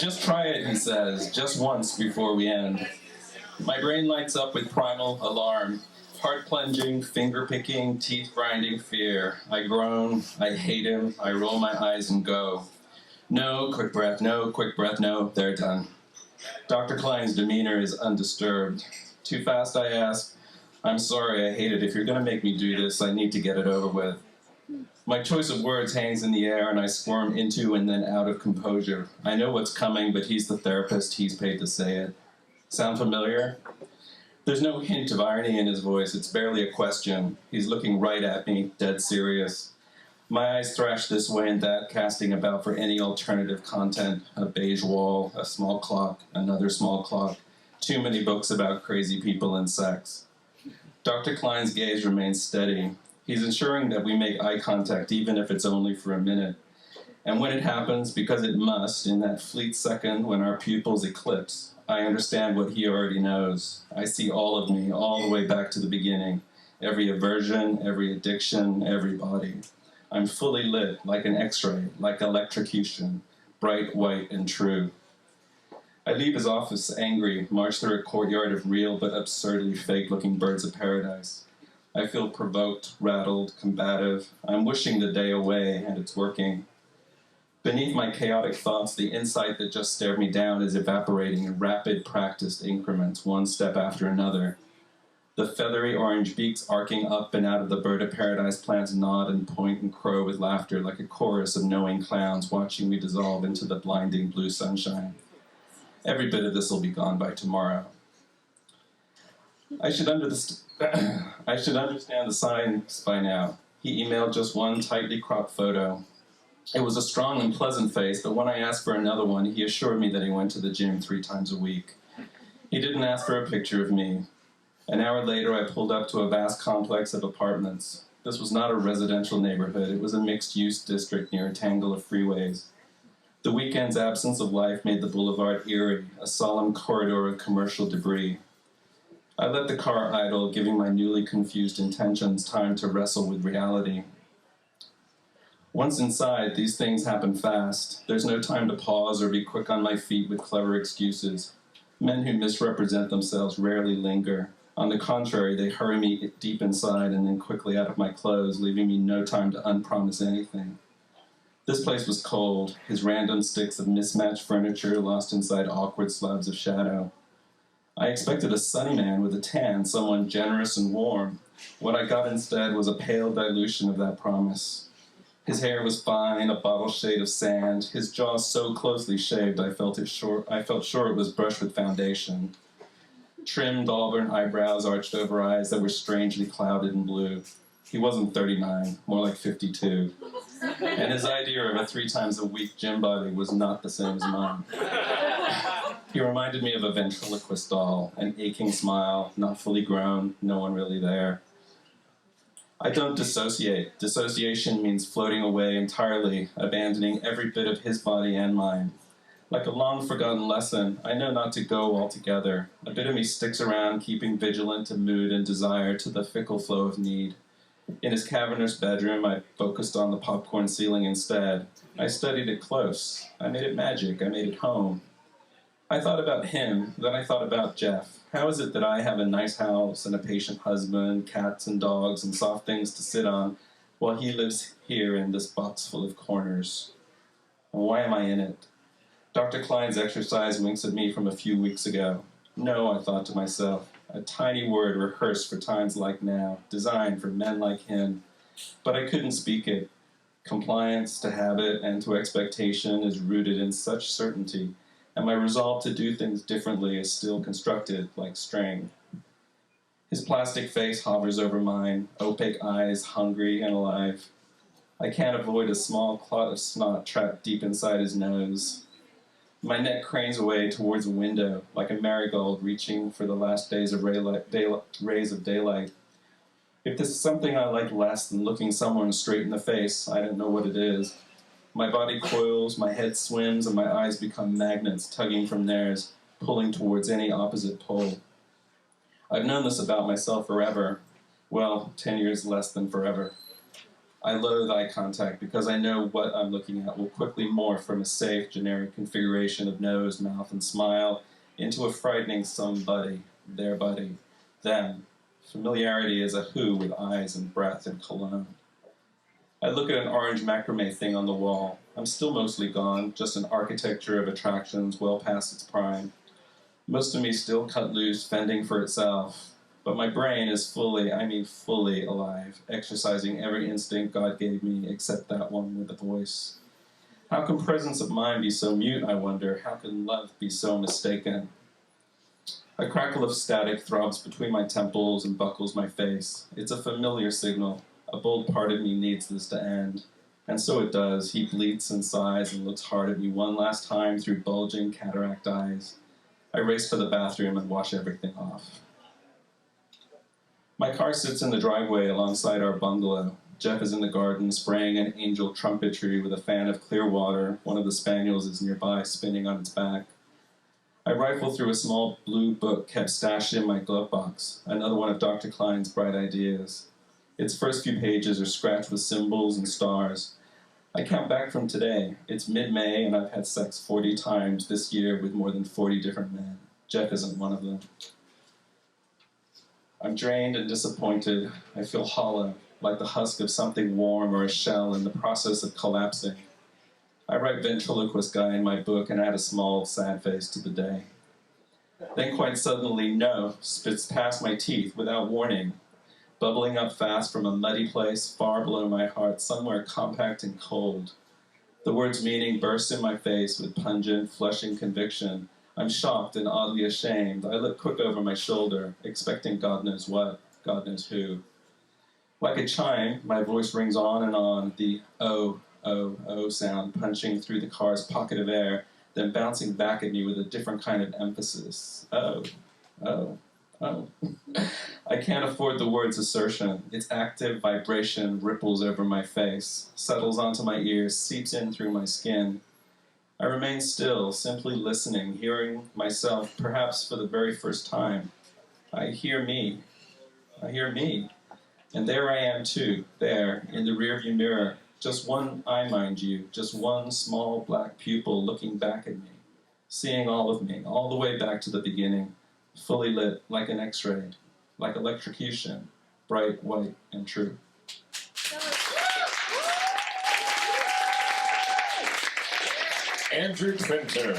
Just try it, he says, just once before we end. My brain lights up with primal alarm. Heart plunging, finger picking, teeth grinding fear. I groan, I hate him, I roll my eyes and go. No, quick breath, no, they're done. Dr. Klein's demeanor is undisturbed. Too fast, I ask. I'm sorry, I hate it. If you're going to make me do this, I need to get it over with. My choice of words hangs in the air, and I squirm into and then out of composure. I know what's coming, but he's the therapist. He's paid to say it. Sound familiar? There's no hint of irony in his voice. It's barely a question. He's looking right at me, dead serious. My eyes thrash this way and that, casting about for any alternative content. A beige wall, a small clock, another small clock. Too many books about crazy people and sex. Dr. Klein's gaze remains steady. He's ensuring that we make eye contact, even if it's only for a minute. And when it happens, because it must, in that fleet second when our pupils eclipse, I understand what he already knows. I see all of me, all the way back to the beginning. Every aversion, every addiction, every body. I'm fully lit, like an X-ray, like electrocution, bright, white, and true. I leave his office angry, march through a courtyard of real but absurdly fake-looking birds of paradise. I feel provoked, rattled, combative. I'm wishing the day away, and it's working. Beneath my chaotic thoughts, the insight that just stared me down is evaporating in rapid, practiced increments, one step after another. The feathery orange beaks arcing up and out of the bird of paradise plants nod and point and crow with laughter like a chorus of knowing clowns watching me dissolve into the blinding blue sunshine. Every bit of this will be gone by tomorrow. I should understand the signs by now. He emailed just one tightly cropped photo. It was a strong and pleasant face, but when I asked for another one, he assured me that he went to the gym 3 times a week. He didn't ask for a picture of me. An hour later, I pulled up to a vast complex of apartments. This was not a residential neighborhood. It was a mixed-use district near a tangle of freeways. The weekend's absence of life made the boulevard eerie, a solemn corridor of commercial debris. I let the car idle, giving my newly confused intentions time to wrestle with reality. Once inside, these things happen fast. There's no time to pause or be quick on my feet with clever excuses. Men who misrepresent themselves rarely linger. On the contrary, they hurry me deep inside and then quickly out of my clothes, leaving me no time to unpromise anything. This place was cold, his random sticks of mismatched furniture lost inside awkward slabs of shadow. I expected a sunny man with a tan, someone generous and warm. What I got instead was a pale dilution of that promise. His hair was fine, a bottle shade of sand, his jaw so closely shaved I felt sure it was brushed with foundation. Trimmed auburn eyebrows arched over eyes that were strangely clouded in blue. He wasn't 39, more like 52. And his idea of a 3 times a week gym body was not the same as mine. He reminded me of a ventriloquist doll, an aching smile, not fully grown, no one really there. I don't dissociate. Dissociation means floating away entirely, abandoning every bit of his body and mine. Like a long-forgotten lesson, I know not to go altogether. A bit of me sticks around, keeping vigilant to mood and desire, to the fickle flow of need. In his cavernous bedroom, I focused on the popcorn ceiling instead. I studied it close. I made it magic. I made it home. I thought about him, then I thought about Jeff. How is it that I have a nice house and a patient husband, cats and dogs and soft things to sit on, while he lives here in this box full of corners? And why am I in it? Dr. Klein's exercise winks at me from a few weeks ago. No, I thought to myself, a tiny word rehearsed for times like now, designed for men like him. But I couldn't speak it. Compliance to habit and to expectation is rooted in such certainty, and my resolve to do things differently is still constructed like string. His plastic face hovers over mine, opaque eyes, hungry and alive. I can't avoid a small clot of snot trapped deep inside his nose. My neck cranes away towards a window, like a marigold reaching for the last rays of daylight. If this is something I like less than looking someone straight in the face, I don't know what it is. My body coils, my head swims, and my eyes become magnets tugging from theirs, pulling towards any opposite pole. I've known this about myself forever. Well, 10 years less than forever. I loathe eye contact because I know what I'm looking at will quickly morph from a safe, generic configuration of nose, mouth, and smile into a frightening somebody, their buddy, them. Familiarity is a who with eyes and breath and cologne. I look at an orange macrame thing on the wall. I'm still mostly gone, just an architecture of attractions well past its prime. Most of me still cut loose, fending for itself. But my brain is fully, I mean fully alive, exercising every instinct God gave me except that one with a voice. How can presence of mind be so mute, I wonder? How can love be so mistaken? A crackle of static throbs between my temples and buckles my face. It's a familiar signal. A bold part of me needs this to end. And so it does. He bleats and sighs and looks hard at me one last time through bulging cataract eyes. I race to the bathroom and wash everything off. My car sits in the driveway alongside our bungalow. Jeff is in the garden spraying an angel trumpetry with a fan of clear water. One of the spaniels is nearby, spinning on its back. I rifle through a small blue book kept stashed in my glove box, another one of Dr. Klein's bright ideas. Its first few pages are scratched with symbols and stars. I count back from today. It's mid-May, and I've had sex 40 times this year with more than 40 different men. Jeff isn't one of them. I'm drained and disappointed. I feel hollow, like the husk of something warm or a shell in the process of collapsing. I write ventriloquist guy in my book and add a small, sad face to the day. Then quite suddenly, no spits past my teeth without warning, bubbling up fast from a muddy place far below my heart, somewhere compact and cold. The word's meaning bursts in my face with pungent, flushing conviction. I'm shocked and oddly ashamed. I look quick over my shoulder, expecting God knows what, God knows who. Like a chime, my voice rings on and on, the oh, oh, oh sound punching through the car's pocket of air, then bouncing back at me with a different kind of emphasis. Oh, oh, oh. I can't afford the word's assertion. Its active vibration ripples over my face, settles onto my ears, seeps in through my skin. I remain still, simply listening, hearing myself, perhaps for the very first time. I hear me. I hear me. And there I am too, there, in the rearview mirror. Just one eye, mind you, just one small black pupil looking back at me, seeing all of me, all the way back to the beginning, fully lit, like an X-ray, like electrocution, bright, white, and true. Andrew Twinter.